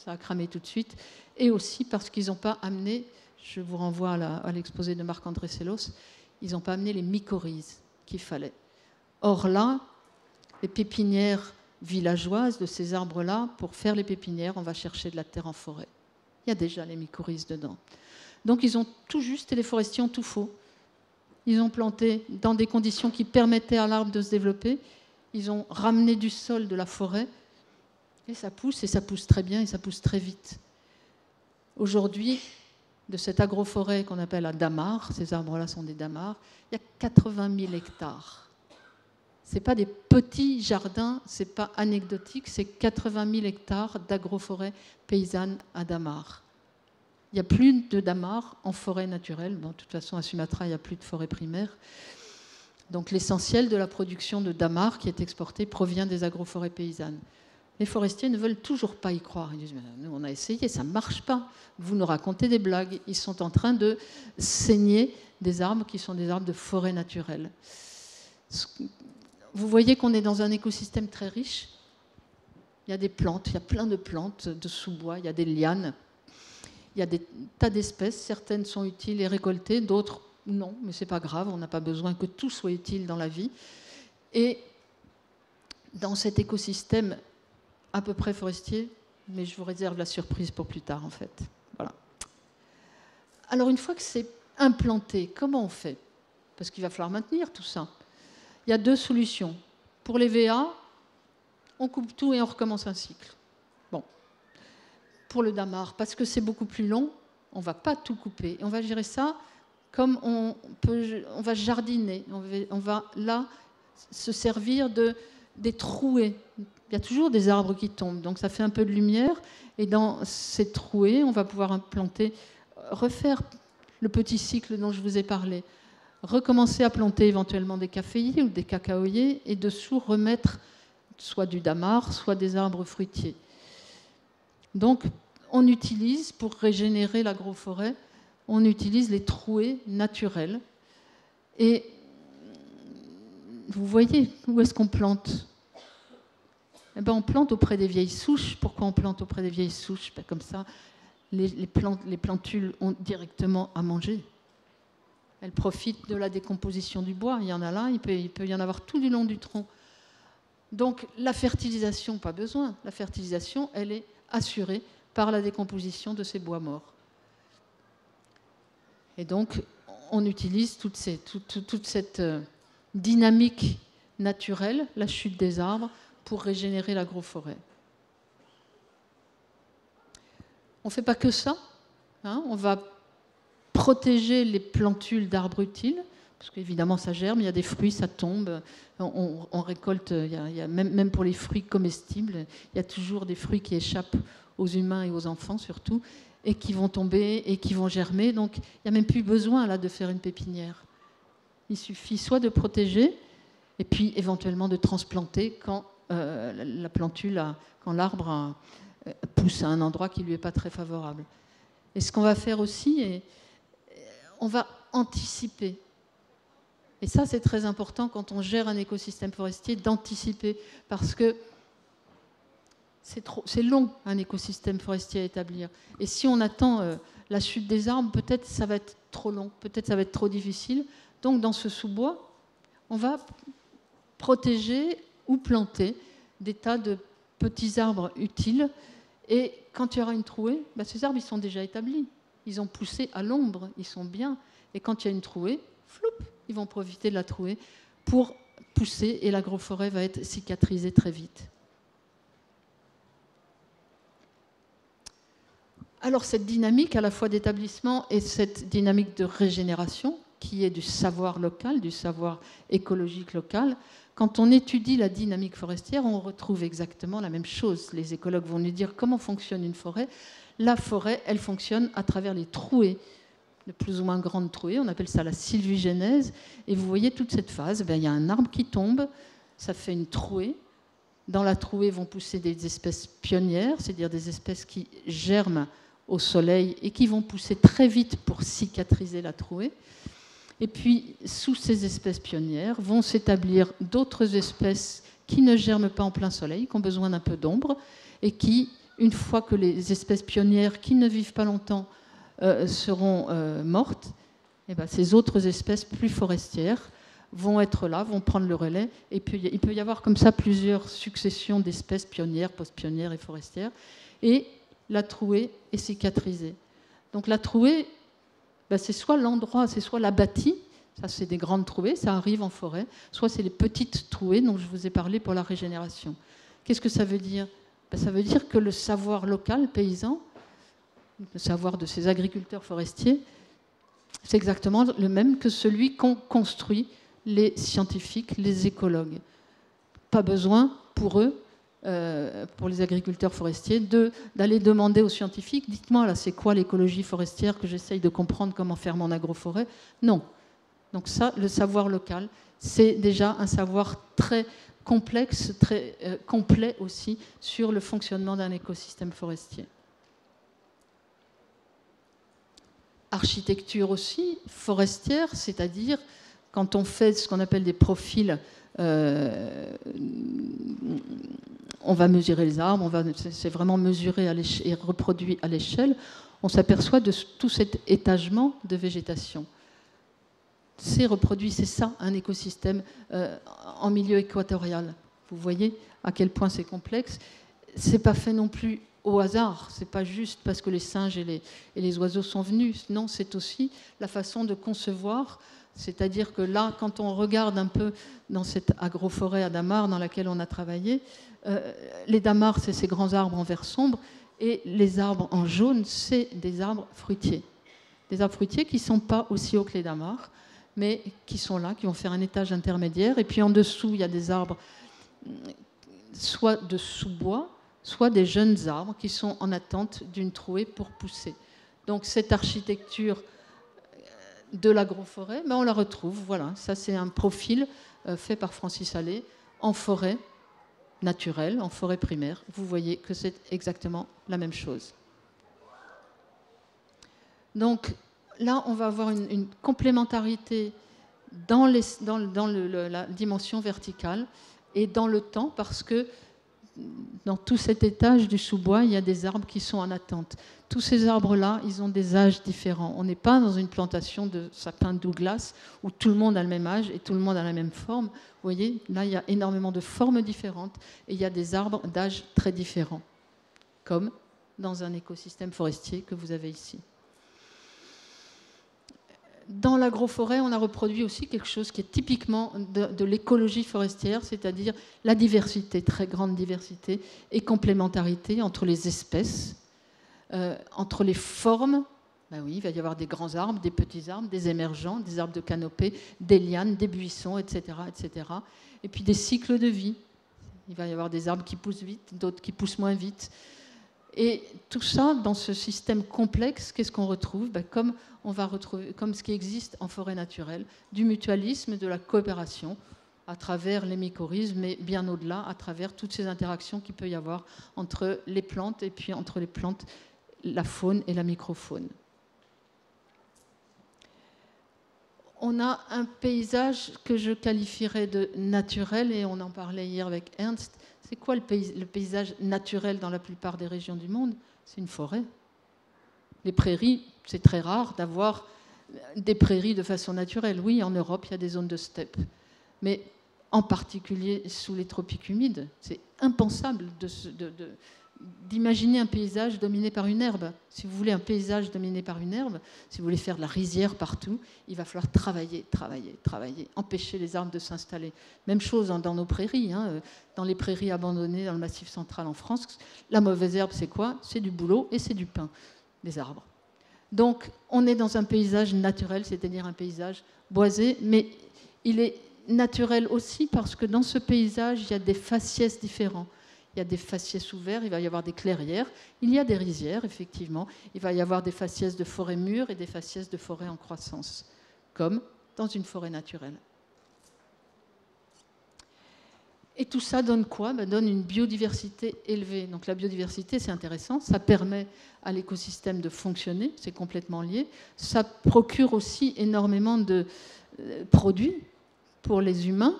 Ça a cramé tout de suite. Et aussi parce qu'ils n'ont pas amené, je vous renvoie à l'exposé de Marc-André Sellos, ils n'ont pas amené les mycorhizes qu'il fallait. Or là, les pépinières villageoises de ces arbres-là, pour faire les pépinières, on va chercher de la terre en forêt. Il y a déjà les mycorhizes dedans. Donc ils ont tout juste, et les forestiers ont tout faux. Ils ont planté dans des conditions qui permettaient à l'arbre de se développer. Ils ont ramené du sol de la forêt, et ça pousse très bien, et ça pousse très vite. Aujourd'hui, de cette agroforêt qu'on appelle la dammar, ces arbres-là sont des dammars, il y a 80 000 hectares. Ce n'est pas des petits jardins, ce n'est pas anecdotique, c'est 80 000 hectares d'agroforêt paysanne à dammar. Il n'y a plus de dammar en forêt naturelle. Bon, de toute façon, à Sumatra, il n'y a plus de forêt primaire. Donc l'essentiel de la production de dammar qui est exportée provient des agroforêts paysannes. Les forestiers ne veulent toujours pas y croire. Ils disent, nous, on a essayé, ça ne marche pas. Vous nous racontez des blagues. Ils sont en train de saigner des arbres qui sont des arbres de forêt naturelle. Vous voyez qu'on est dans un écosystème très riche. Il y a des plantes, il y a plein de plantes de sous-bois, il y a des lianes, il y a des tas d'espèces. Certaines sont utiles et récoltées, d'autres non, mais ce n'est pas grave, on n'a pas besoin que tout soit utile dans la vie. Et dans cet écosystème à peu près forestier, mais je vous réserve la surprise pour plus tard en fait. Voilà. Alors une fois que c'est implanté, comment on fait ? Parce qu'il va falloir maintenir tout ça. Il y a deux solutions. Pour les VA, on coupe tout et on recommence un cycle. Bon. Pour le dammar, parce que c'est beaucoup plus long, on ne va pas tout couper. On va gérer ça comme on va jardiner. On va là se servir des trouées. Il y a toujours des arbres qui tombent, donc ça fait un peu de lumière. Et dans ces trouées, on va pouvoir implanter, refaire le petit cycle dont je vous ai parlé. Recommencer à planter éventuellement des caféiers ou des cacaoyers et dessous remettre soit du dammar, soit des arbres fruitiers. Donc on utilise, pour régénérer l'agroforêt, on utilise les trouées naturelles. Et vous voyez où est-ce qu'on plante ? Eh ben, on plante auprès des vieilles souches. Pourquoi on plante auprès des vieilles souches ? Ben, comme ça, les plantules ont directement à manger. Elles profitent de la décomposition du bois. Il y en a là, il peut y en avoir tout du long du tronc. Donc la fertilisation, pas besoin. La fertilisation, elle est assurée par la décomposition de ces bois morts. Et donc on utilise toute cette dynamique naturelle, la chute des arbres, pour régénérer l'agroforêt. On ne fait pas que ça. On va protéger les plantules d'arbres utiles, parce qu'évidemment ça germe, il y a des fruits, ça tombe, on récolte, il y a même pour les fruits comestibles, il y a toujours des fruits qui échappent aux humains et aux enfants surtout, et qui vont tomber et qui vont germer, donc il n'y a même plus besoin là de faire une pépinière. Il suffit soit de protéger, et puis éventuellement de transplanter quand la plantule, quand l'arbre pousse à un endroit qui ne lui est pas très favorable. Et ce qu'on va faire aussi, on va anticiper. Et ça, c'est très important quand on gère un écosystème forestier, d'anticiper. Parce que c'est long, un écosystème forestier à établir. Et si on attend la chute des arbres, peut-être ça va être trop long, peut-être ça va être trop difficile. Donc, dans ce sous-bois, on va protéger ou planter des tas de petits arbres utiles. Et quand il y aura une trouée, ces arbres, ils sont déjà établis. Ils ont poussé à l'ombre, ils sont bien. Et quand il y a une trouée, floup, ils vont profiter de la trouée pour pousser et l'agroforêt va être cicatrisée très vite. Alors cette dynamique à la fois d'établissement et cette dynamique de régénération, qui est du savoir local, du savoir écologique local, quand on étudie la dynamique forestière, on retrouve exactement la même chose. Les écologues vont nous dire comment fonctionne une forêt. La forêt, elle fonctionne à travers les trouées, de plus ou moins grandes trouées, on appelle ça la sylvigénèse, et vous voyez toute cette phase, il y a un arbre qui tombe, ça fait une trouée. Dans la trouée vont pousser des espèces pionnières, c'est-à-dire des espèces qui germent au soleil et qui vont pousser très vite pour cicatriser la trouée. Et puis, sous ces espèces pionnières vont s'établir d'autres espèces qui ne germent pas en plein soleil, qui ont besoin d'un peu d'ombre, et qui, une fois que les espèces pionnières qui ne vivent pas longtemps seront mortes, et bien, ces autres espèces plus forestières vont être là, vont prendre le relais, et puis il peut y avoir comme ça plusieurs successions d'espèces pionnières, post-pionnières et forestières, et la trouée est cicatrisée. Donc la trouée, c'est soit l'endroit, c'est soit l'abatis, ça c'est des grandes trouées, ça arrive en forêt, soit c'est les petites trouées dont je vous ai parlé pour la régénération. Qu'est-ce que ça veut dire ? Ça veut dire que le savoir local, paysan, le savoir de ces agriculteurs forestiers, c'est exactement le même que celui qu'ont construit les scientifiques, les écologues. Pas besoin pour eux, pour les agriculteurs forestiers, d'aller demander aux scientifiques, dites-moi, là, c'est quoi l'écologie forestière que j'essaye de comprendre comment faire mon agroforêt ? Non. Donc ça, le savoir local, c'est déjà un savoir très complexe, très complet aussi sur le fonctionnement d'un écosystème forestier. Architecture aussi forestière, c'est-à-dire quand on fait ce qu'on appelle des profils, on va mesurer les arbres, c'est vraiment mesuré et reproduit à l'échelle, on s'aperçoit de tout cet étagement de végétation. C'est reproduit, c'est ça un écosystème en milieu équatorial. Vous voyez à quel point c'est complexe. C'est pas fait non plus au hasard, c'est pas juste parce que les singes et les oiseaux sont venus. Non, c'est aussi la façon de concevoir. C'est-à-dire que là, quand on regarde un peu dans cette agroforêt à Damar dans laquelle on a travaillé, les damars, c'est ces grands arbres en vert sombre, et les arbres en jaune, c'est des arbres fruitiers. Des arbres fruitiers qui ne sont pas aussi hauts que les damars, mais qui sont là, qui vont faire un étage intermédiaire. Et puis en dessous, il y a des arbres, soit de sous-bois, soit des jeunes arbres qui sont en attente d'une trouée pour pousser. Donc cette architecture de l'agroforêt, on la retrouve, voilà, ça c'est un profil fait par Francis Allais en forêt naturelle, en forêt primaire. Vous voyez que c'est exactement la même chose. Donc là, on va avoir une complémentarité dans la dimension verticale et dans le temps, parce que dans tout cet étage du sous-bois, il y a des arbres qui sont en attente. Tous ces arbres-là, ils ont des âges différents. On n'est pas dans une plantation de sapins Douglas où tout le monde a le même âge et tout le monde a la même forme. Vous voyez, là, il y a énormément de formes différentes et il y a des arbres d'âge très différents, comme dans un écosystème forestier que vous avez ici. Dans l'agroforêt, on a reproduit aussi quelque chose qui est typiquement de l'écologie forestière, c'est-à-dire la diversité, très grande diversité et complémentarité entre les espèces, entre les formes. Ben oui, il va y avoir des grands arbres, des petits arbres, des émergents, des arbres de canopée, des lianes, des buissons, etc., etc. Et puis des cycles de vie. Il va y avoir des arbres qui poussent vite, d'autres qui poussent moins vite. Et tout ça, dans ce système complexe, qu'est-ce qu'on retrouve ? Comme on va retrouver, comme ce qui existe en forêt naturelle, du mutualisme, de la coopération, à travers les mycorhizes, mais bien au-delà, à travers toutes ces interactions qu'il peut y avoir entre les plantes et puis entre les plantes, la faune et la microfaune. On a un paysage que je qualifierais de naturel, et on en parlait hier avec Ernst. C'est quoi le paysage naturel dans la plupart des régions du monde ? C'est une forêt. Les prairies, c'est très rare d'avoir des prairies de façon naturelle. Oui, en Europe, il y a des zones de steppe. Mais en particulier sous les tropiques humides, c'est impensable d'imaginer un paysage dominé par une herbe. Si vous voulez un paysage dominé par une herbe, si vous voulez faire de la rizière partout, il va falloir travailler, empêcher les arbres de s'installer. Même chose dans nos prairies, dans les prairies abandonnées dans le Massif central en France. La mauvaise herbe, c'est quoi ? C'est du bouleau et c'est du pin, des arbres. Donc, on est dans un paysage naturel, c'est-à-dire un paysage boisé, mais il est naturel aussi parce que dans ce paysage, il y a des faciès différents. il y a des faciès ouverts, il va y avoir des clairières, il y a des rizières, effectivement, il va y avoir des faciès de forêt mûre et des faciès de forêt en croissance, comme dans une forêt naturelle. Et tout ça donne quoi? Donne une biodiversité élevée. Donc la biodiversité, c'est intéressant, ça permet à l'écosystème de fonctionner, c'est complètement lié. Ça procure aussi énormément de produits pour les humains,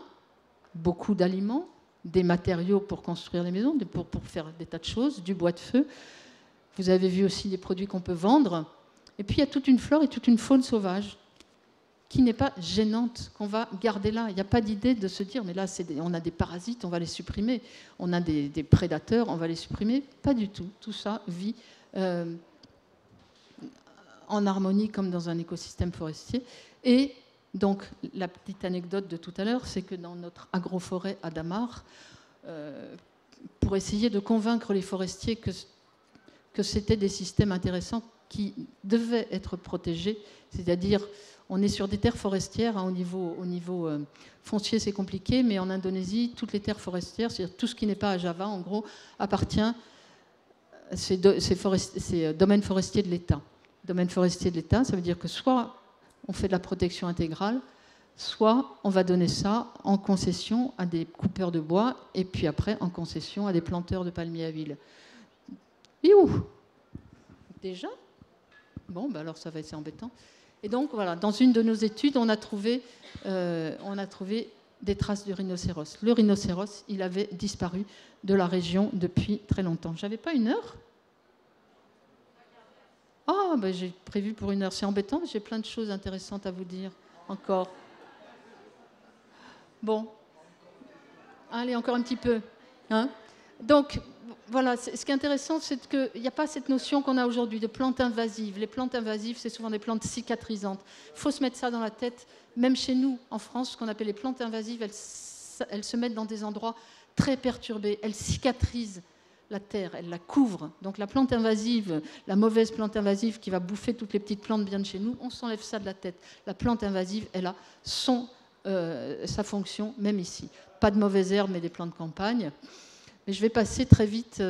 beaucoup d'aliments, des matériaux pour construire les maisons, pour faire des tas de choses, du bois de feu. Vous avez vu aussi des produits qu'on peut vendre. Et puis il y a toute une flore et toute une faune sauvage qui n'est pas gênante, qu'on va garder là. Il n'y a pas d'idée de se dire, mais là, on a des parasites, on va les supprimer. On a des prédateurs, on va les supprimer. Pas du tout. Tout ça vit en harmonie comme dans un écosystème forestier. Et donc, la petite anecdote de tout à l'heure, c'est que dans notre agroforêt à Damar, pour essayer de convaincre les forestiers que c'était des systèmes intéressants qui devaient être protégés, c'est-à-dire on est sur des terres forestières, hein, au niveau foncier c'est compliqué, mais en Indonésie, toutes les terres forestières, c'est-à-dire tout ce qui n'est pas à Java, en gros, appartient, c'est domaine forestier de l'État. Domaine forestier de l'État, ça veut dire que soit on fait de la protection intégrale, soit on va donner ça en concession à des coupeurs de bois, et puis après en concession à des planteurs de palmiers à huile. Et où? Déjà? Bon, ben alors ça va être embêtant. Et donc, voilà, dans une de nos études, on a trouvé des traces du rhinocéros. Le rhinocéros, il avait disparu de la région depuis très longtemps. J'avais pas une heure? Ah, ben j'ai prévu pour une heure. C'est embêtant, j'ai plein de choses intéressantes à vous dire encore. Bon. Allez, encore un petit peu. Hein? Donc, voilà, ce qui est intéressant, c'est qu'il n'y a pas cette notion qu'on a aujourd'hui de plantes invasives. Les plantes invasives, c'est souvent des plantes cicatrisantes. Il faut se mettre ça dans la tête. Même chez nous, en France, ce qu'on appelle les plantes invasives, elles se mettent dans des endroits très perturbés. Elles cicatrisent la terre, elles la couvrent. Donc la plante invasive, la mauvaise plante invasive qui va bouffer toutes les petites plantes bien de chez nous, on s'enlève ça de la tête. La plante invasive, elle a sa fonction, même ici. Pas de mauvaises herbes, mais des plantes de campagne. Mais je vais passer très vite,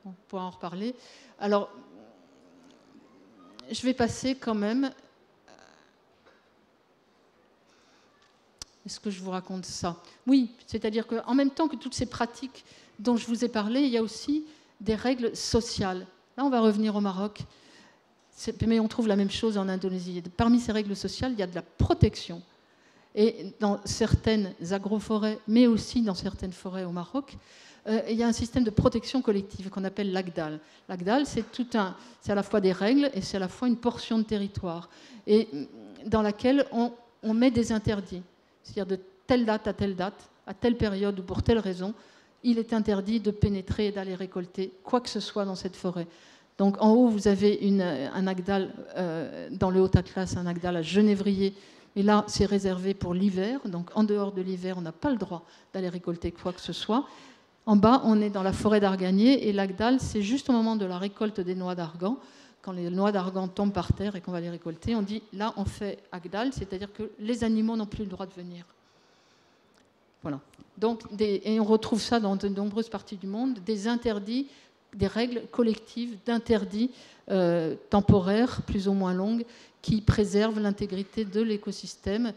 on pourra en reparler. Alors, je vais passer quand même... Est-ce que je vous raconte ça? Oui, c'est-à-dire qu'en même temps que toutes ces pratiques dont je vous ai parlé, il y a aussi des règles sociales. Là, on va revenir au Maroc, mais on trouve la même chose en Indonésie. Parmi ces règles sociales, il y a de la protection. Et dans certaines agroforêts, mais aussi dans certaines forêts au Maroc, il y a un système de protection collective qu'on appelle l'AGDAL. L'AGDAL, c'est à la fois des règles et c'est à la fois une portion de territoire, et dans laquelle on met des interdits. C'est-à-dire de telle date, à telle période ou pour telle raison, il est interdit de pénétrer et d'aller récolter quoi que ce soit dans cette forêt. Donc en haut, vous avez un AGDAL, dans le Haut-Atlas, un AGDAL à Genévrier. Et là, c'est réservé pour l'hiver. Donc en dehors de l'hiver, on n'a pas le droit d'aller récolter quoi que ce soit. En bas, on est dans la forêt d'Arganier. Et l'AGDAL, c'est juste au moment de la récolte des noix d'argan. Quand les noix d'argan tombent par terre et qu'on va les récolter, on dit là, on fait AGDAL, c'est-à-dire que les animaux n'ont plus le droit de venir. Voilà. Donc, et on retrouve ça dans de nombreuses parties du monde, des interdits, des règles collectives d'interdits temporaires, plus ou moins longues, qui préservent l'intégrité de l'écosystème.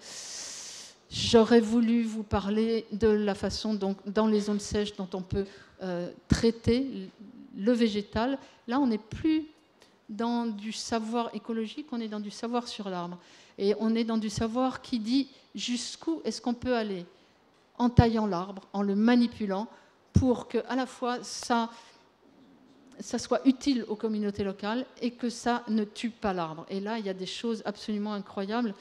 J'aurais voulu vous parler de la façon, donc, dans les zones sèches, dont on peut traiter le végétal. Là, on n'est plus dans du savoir écologique, on est dans du savoir sur l'arbre. Et on est dans du savoir qui dit jusqu'où est-ce qu'on peut aller en taillant l'arbre, en le manipulant, pour que à la fois ça soit utile aux communautés locales et que ça ne tue pas l'arbre. Et là, il y a des choses absolument incroyables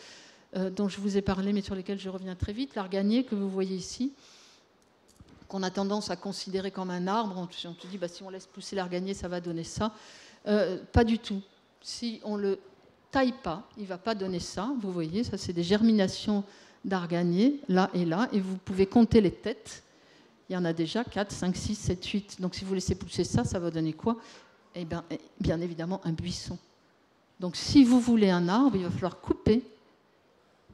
dont je vous ai parlé, mais sur lesquelles je reviens très vite. L'arganier que vous voyez ici, qu'on a tendance à considérer comme un arbre, on se dit si on laisse pousser l'arganier, ça va donner ça. Pas du tout. Si on ne le taille pas, il ne va pas donner ça. Vous voyez, ça c'est des germinations d'arganier, là, et vous pouvez compter les têtes. Il y en a déjà 4, 5, 6, 7, 8. Donc si vous laissez pousser ça, ça va donner quoi? Eh bien évidemment un buisson. Donc si vous voulez un arbre, il va falloir couper,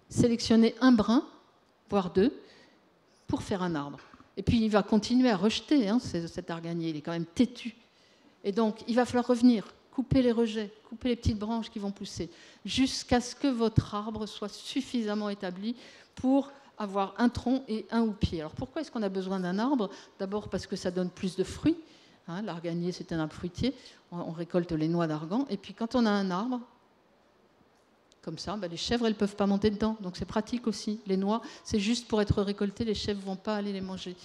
sélectionner un brin, voire deux, pour faire un arbre. Et puis il va continuer à rejeter, hein, cet arganier, il est quand même têtu. Et donc il va falloir revenir, couper les rejets, couper les petites branches qui vont pousser, jusqu'à ce que votre arbre soit suffisamment établi pour avoir un tronc et un houppier. Alors pourquoi est-ce qu'on a besoin d'un arbre? D'abord parce que ça donne plus de fruits. Hein, l'arganier, c'est un arbre fruitier. On récolte les noix d'argan. Et puis quand on a un arbre, comme ça, les chèvres, elles ne peuvent pas monter dedans. Donc c'est pratique aussi. Les noix, c'est juste pour être récoltées. Les chèvres ne vont pas aller les manger.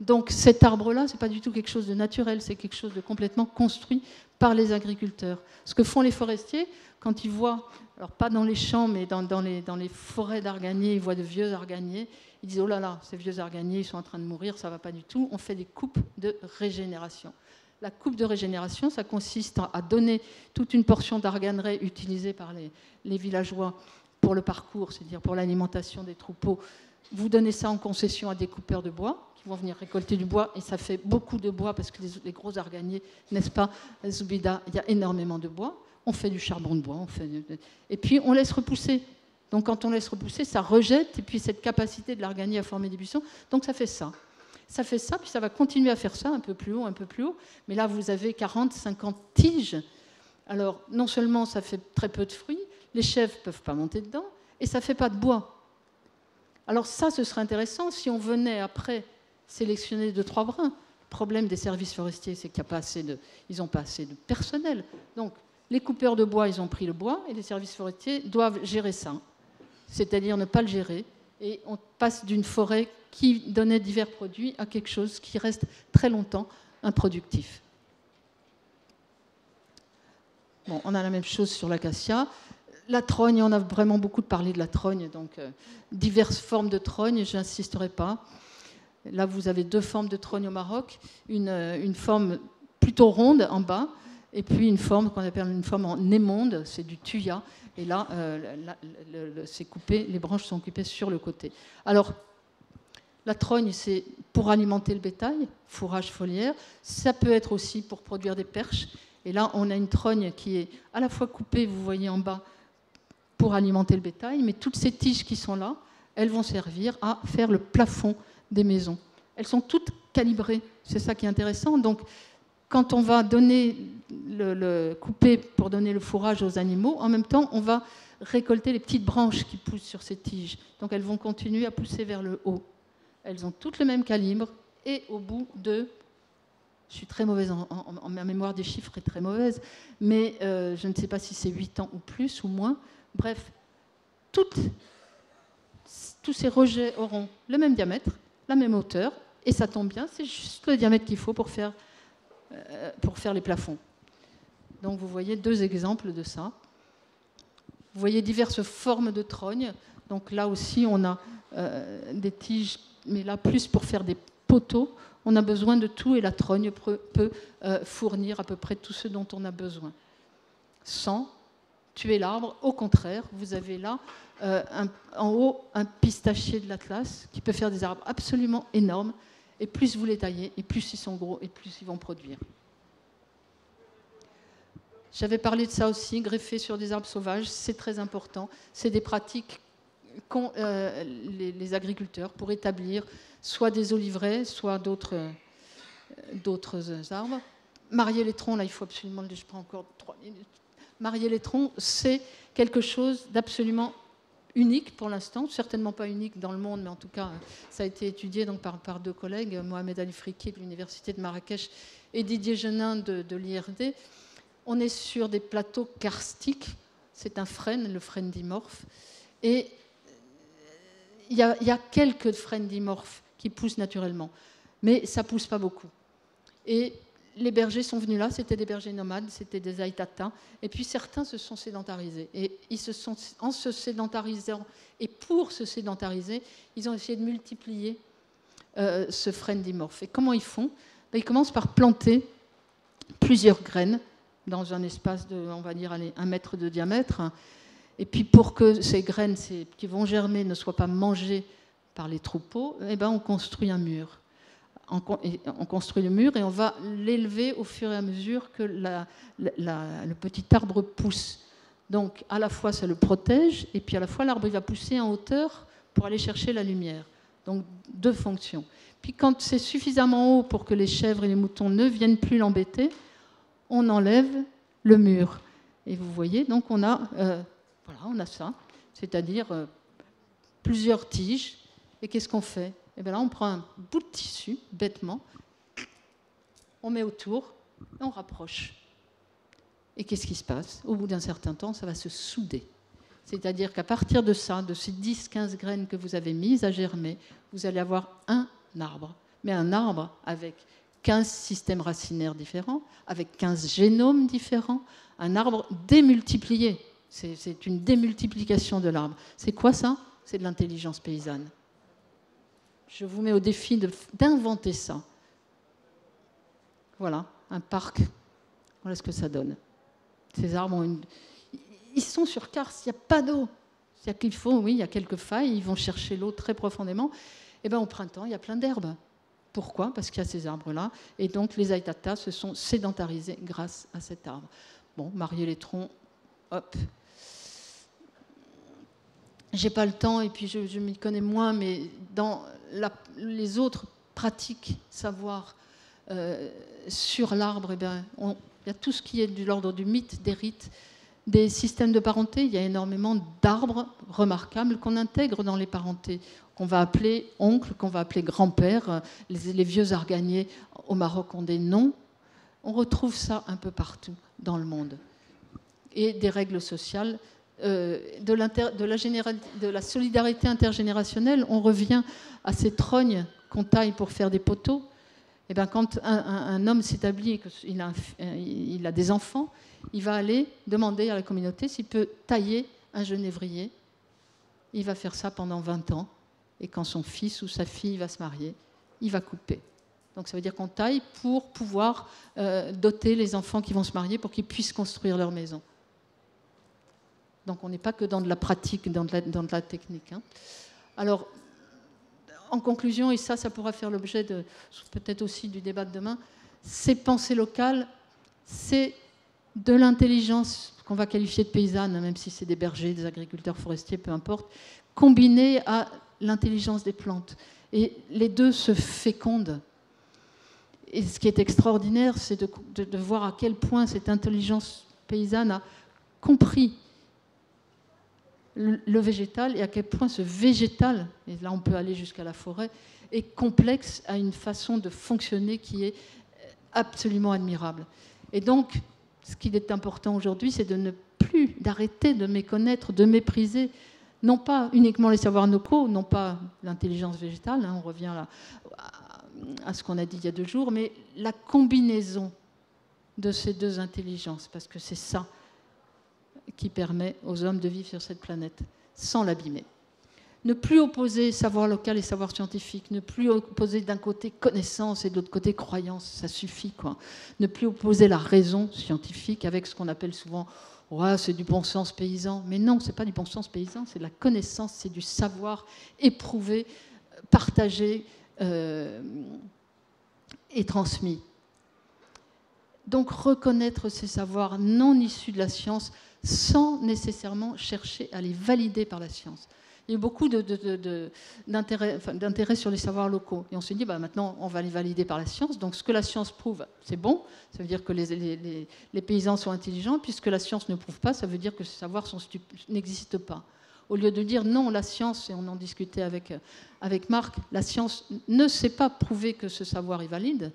Donc cet arbre-là, ce n'est pas du tout quelque chose de naturel. C'est quelque chose de complètement construit par les agriculteurs. Ce que font les forestiers, quand ils voient, alors pas dans les champs, mais dans les forêts d'arganiers, ils voient de vieux arganiers. Ils disent, oh là là, ces vieux arganiers, ils sont en train de mourir, ça ne va pas du tout. On fait des coupes de régénération. La coupe de régénération, ça consiste à donner toute une portion d'arganeraie utilisée par les villageois pour le parcours, c'est-à-dire pour l'alimentation des troupeaux. Vous donnez ça en concession à des coupeurs de bois qui vont venir récolter du bois, et ça fait beaucoup de bois parce que les gros arganiers, n'est-ce pas, Zoubida, il y a énormément de bois. On fait du charbon de bois, et puis on laisse repousser. Donc quand on laisse repousser, ça rejette, et puis cette capacité de l'arganier à former des buissons, donc ça fait ça. Ça fait ça, puis ça va continuer à faire ça, un peu plus haut, mais là vous avez 40, 50 tiges. Alors non seulement ça fait très peu de fruits, les chèvres ne peuvent pas monter dedans, et ça ne fait pas de bois. Alors ça, ce serait intéressant si on venait après sélectionner 2-3 brins. Le problème des services forestiers, c'est qu'ils n'ont pas assez de personnel. Donc les coupeurs de bois, ils ont pris le bois, et les services forestiers doivent gérer ça. C'est-à-dire ne pas le gérer. Et on passe d'une forêt qui donnait divers produits à quelque chose qui reste très longtemps improductif. Bon, on a la même chose sur l'acacia. La trogne, on a vraiment beaucoup parlé de la trogne, donc diverses formes de trogne, je n'insisterai pas. Là, vous avez 2 formes de trogne au Maroc, une forme plutôt ronde en bas, et puis une forme qu'on appelle une forme en émonde, c'est du thuya. Et là, c'est coupé, les branches sont coupées sur le côté. Alors, la trogne, c'est pour alimenter le bétail, fourrage foliaire. Ça peut être aussi pour produire des perches. Et là, on a une trogne qui est à la fois coupée, vous voyez en bas, pour alimenter le bétail, mais toutes ces tiges qui sont là, elles vont servir à faire le plafond des maisons. Elles sont toutes calibrées, c'est ça qui est intéressant. Donc, quand on va donner couper pour donner le fourrage aux animaux, en même temps, on va récolter les petites branches qui poussent sur ces tiges. Donc, elles vont continuer à pousser vers le haut. Elles ont toutes le même calibre, et au bout de... Je suis très mauvaise en mémoire des chiffres, est très mauvaise, mais je ne sais pas si c'est 8 ans ou plus ou moins. Bref, tous ces rejets auront le même diamètre, la même hauteur, et ça tombe bien, c'est juste le diamètre qu'il faut pour faire les plafonds. Donc vous voyez 2 exemples de ça. Vous voyez diverses formes de trogne. Donc là aussi, on a des tiges, mais là plus pour faire des poteaux. On a besoin de tout, et la trogne peut fournir à peu près tout ce dont on a besoin. Sans tuer l'arbre, au contraire, vous avez là en haut un pistachier de l'Atlas qui peut faire des arbres absolument énormes, et plus vous les taillez, et plus ils sont gros, et plus ils vont produire. J'avais parlé de ça aussi, greffer sur des arbres sauvages, c'est très important. C'est des pratiques qu'ont les agriculteurs pour établir soit des oliveraies, soit d'autres arbres. Marier les troncs, là il faut absolument, je prends encore 3 minutes. Marier les troncs, c'est quelque chose d'absolument unique pour l'instant, certainement pas unique dans le monde, mais en tout cas, ça a été étudié donc, par 2 collègues, Mohamed Ali Friki de l'Université de Marrakech et Didier Genin de l'IRD. On est sur des plateaux karstiques, c'est un frêne, le frêne dimorphe, et il y a quelques frênes dimorphes qui poussent naturellement, mais ça ne pousse pas beaucoup. Et les bergers sont venus là, c'était des bergers nomades, c'était des aïtatas, et puis certains se sont sédentarisés. Et en se sédentarisant, et pour se sédentariser, ils ont essayé de multiplier ce frêne dimorphe. Et comment ils font? Ils commencent par planter plusieurs graines dans un espace de, on va dire, 1 mètre de diamètre. Et puis pour que ces graines qui vont germer ne soient pas mangées par les troupeaux, on construit un mur. On construit le mur et on va l'élever au fur et à mesure que le petit arbre pousse. Donc à la fois ça le protège, et puis à la fois l'arbre il va pousser en hauteur pour aller chercher la lumière. Donc 2 fonctions. Puis quand c'est suffisamment haut pour que les chèvres et les moutons ne viennent plus l'embêter, on enlève le mur. Et vous voyez, donc on a ça, c'est-à-dire plusieurs tiges. Et qu'est-ce qu'on fait? Et bien là, on prend un bout de tissu, bêtement, on met autour, et on rapproche. Et qu'est-ce qui se passe? Au bout d'un certain temps, ça va se souder. C'est-à-dire qu'à partir de ça, de ces 10-15 graines que vous avez mises à germer, vous allez avoir un arbre. Mais un arbre avec 15 systèmes racinaires différents, avec 15 génomes différents, un arbre démultiplié. C'est une démultiplication de l'arbre. C'est quoi ça? C'est de l'intelligence paysanne. Je vous mets au défi d'inventer ça. Voilà, un parc. Voilà ce que ça donne. Ces arbres ils sont sur Kars, il n'y a pas d'eau. C'est-à-dire qu'il faut, oui, il y a quelques failles, ils vont chercher l'eau très profondément. Et bien au printemps, il y a plein d'herbes. Pourquoi? Parce qu'il y a ces arbres-là. Et donc les Aitatas se sont sédentarisés grâce à cet arbre. Bon, marier les troncs, hop. J'ai pas le temps et puis je m'y connais moins, mais dans les autres pratiques, savoir sur l'arbre, eh bien, il y a tout ce qui est de l'ordre du mythe, des rites, des systèmes de parenté. Il y a énormément d'arbres remarquables qu'on intègre dans les parentés, qu'on va appeler oncle, qu'on va appeler grand-père. Les vieux arganiers au Maroc ont des noms. On retrouve ça un peu partout dans le monde. Et des règles sociales. De la solidarité intergénérationnelle, on revient à ces trognes qu'on taille pour faire des poteaux. Et bien, quand un homme s'établit et qu'il a des enfants, il va aller demander à la communauté s'il peut tailler un genévrier. Il va faire ça pendant 20 ans. Et quand son fils ou sa fille va se marier, il va couper. Donc ça veut dire qu'on taille pour pouvoir doter les enfants qui vont se marier pour qu'ils puissent construire leur maison. Donc on n'est pas que dans de la pratique, dans de la technique. Hein. Alors, en conclusion, et ça pourra faire l'objet peut-être aussi du débat de demain, ces pensées locales, c'est de l'intelligence qu'on va qualifier de paysanne, même si c'est des bergers, des agriculteurs forestiers, peu importe, combinée à l'intelligence des plantes. Et les deux se fécondent. Et ce qui est extraordinaire, c'est de voir à quel point cette intelligence paysanne a compris le végétal et à quel point ce végétal, et là on peut aller jusqu'à la forêt, est complexe à une façon de fonctionner qui est absolument admirable. Et donc, ce qui est important aujourd'hui, c'est d'arrêter de méconnaître, de mépriser, non pas uniquement les savoirs locaux, non pas l'intelligence végétale, hein, on revient là à ce qu'on a dit il y a 2 jours, mais la combinaison de ces 2 intelligences, parce que c'est ça qui permet aux hommes de vivre sur cette planète sans l'abîmer. Ne plus opposer savoir local et savoir scientifique, ne plus opposer d'un côté connaissance et de l'autre côté croyance, ça suffit, quoi. Ne plus opposer la raison scientifique avec ce qu'on appelle souvent ouais, c'est du bon sens paysan. Mais non, c'est pas du bon sens paysan, c'est de la connaissance, c'est du savoir éprouvé, partagé et transmis. Donc reconnaître ces savoirs non issus de la science sans nécessairement chercher à les valider par la science. Il y a eu beaucoup d'intérêt sur les savoirs locaux. Et on s'est dit, maintenant, on va les valider par la science. Donc, ce que la science prouve, c'est bon. Ça veut dire que les paysans sont intelligents. Puisque la science ne prouve pas, ça veut dire que ces savoirs n'existent pas. Au lieu de dire, non, la science, et on en discutait avec Marc, la science ne sait pas prouver que ce savoir est valide.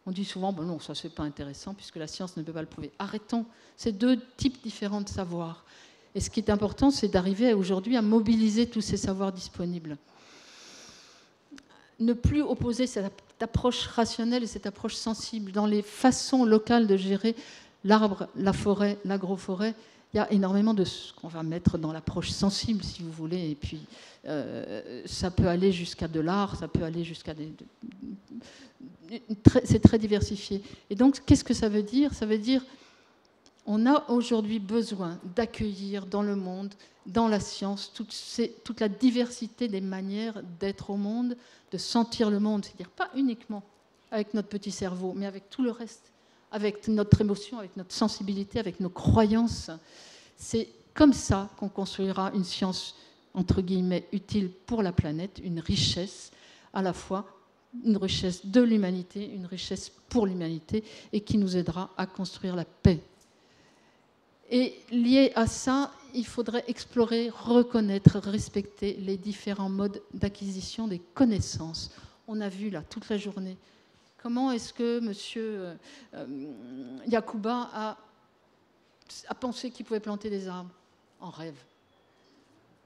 On dit souvent, non, ça, c'est pas intéressant, puisque la science ne peut pas le prouver. Arrêtons. C'est 2 types différents de savoirs. Et ce qui est important, c'est d'arriver aujourd'hui à mobiliser tous ces savoirs disponibles. Ne plus opposer cette approche rationnelle et cette approche sensible dans les façons locales de gérer l'arbre, la forêt, l'agroforêt. Il y a énormément de ce qu'on va mettre dans l'approche sensible, si vous voulez. Et puis, ça peut aller jusqu'à de l'art, ça peut aller jusqu'à c'est très diversifié. Et donc, qu'est-ce que ça veut dire? Ça veut dire on a aujourd'hui besoin d'accueillir dans le monde, dans la science, toute la diversité des manières d'être au monde, de sentir le monde. C'est-à-dire pas uniquement avec notre petit cerveau, mais avec tout le reste, avec notre émotion, avec notre sensibilité, avec nos croyances. C'est comme ça qu'on construira une science entre guillemets, utile pour la planète, une richesse, à la fois une richesse de l'humanité, une richesse pour l'humanité, et qui nous aidera à construire la paix. Et lié à ça, il faudrait explorer, reconnaître, respecter les différents modes d'acquisition des connaissances. On a vu là toute la journée comment est-ce que M. Yacouba a pensé qu'il pouvait planter des arbres en rêve.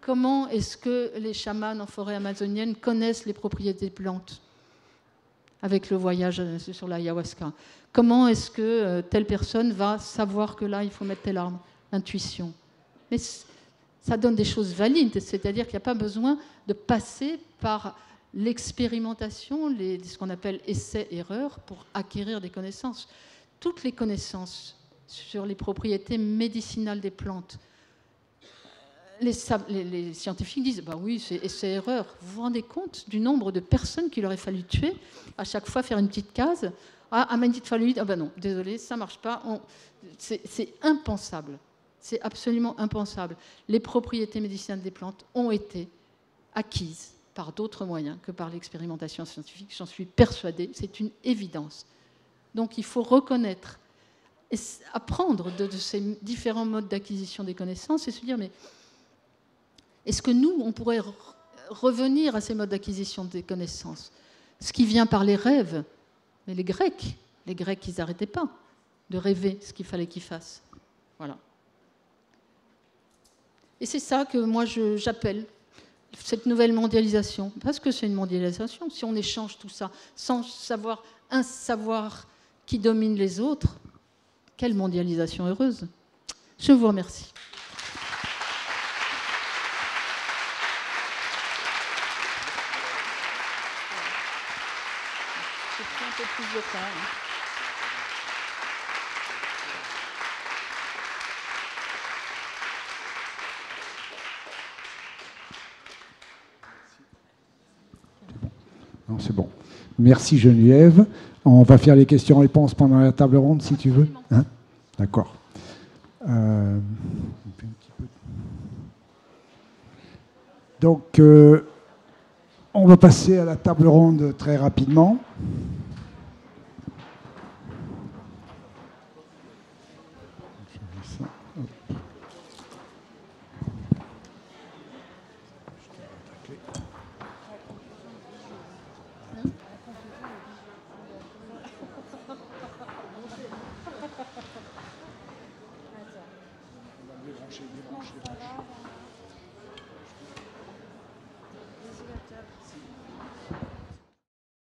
Comment est-ce que les chamans en forêt amazonienne connaissent les propriétés des plantes avec le voyage sur l'ayahuasca? Comment est-ce que telle personne va savoir que là, il faut mettre tel arbre? Intuition. Mais ça donne des choses valides, c'est-à-dire qu'il n'y a pas besoin de passer par l'expérimentation, ce qu'on appelle essai-erreur, pour acquérir des connaissances. Toutes les connaissances sur les propriétés médicinales des plantes, les scientifiques disent bah oui, c'est essai-erreur. Vous vous rendez compte du nombre de personnes qu'il aurait fallu tuer, à chaque fois faire une petite case? Ah, amidiphaluide, ah ben non, désolé, ça ne marche pas. C'est impensable. C'est absolument impensable. Les propriétés médicinales des plantes ont été acquises par d'autres moyens que par l'expérimentation scientifique. J'en suis persuadée, c'est une évidence. Donc il faut reconnaître et apprendre de ces différents modes d'acquisition des connaissances et se dire, mais est-ce que nous, on pourrait revenir à ces modes d'acquisition des connaissances? Ce qui vient par les rêves. Mais les Grecs, ils n'arrêtaient pas de rêver ce qu'il fallait qu'ils fassent. Voilà. Et c'est ça que moi j'appelle cette nouvelle mondialisation. Parce que c'est une mondialisation. Si on échange tout ça sans savoir un savoir qui domine les autres, quelle mondialisation heureuse. Je vous remercie. J'ai pris un peu plus de temps. Non, c'est bon. Merci Geneviève. On va faire les questions-réponses pendant la table ronde, si tu veux. Hein? D'accord. Donc, on va passer à la table ronde très rapidement.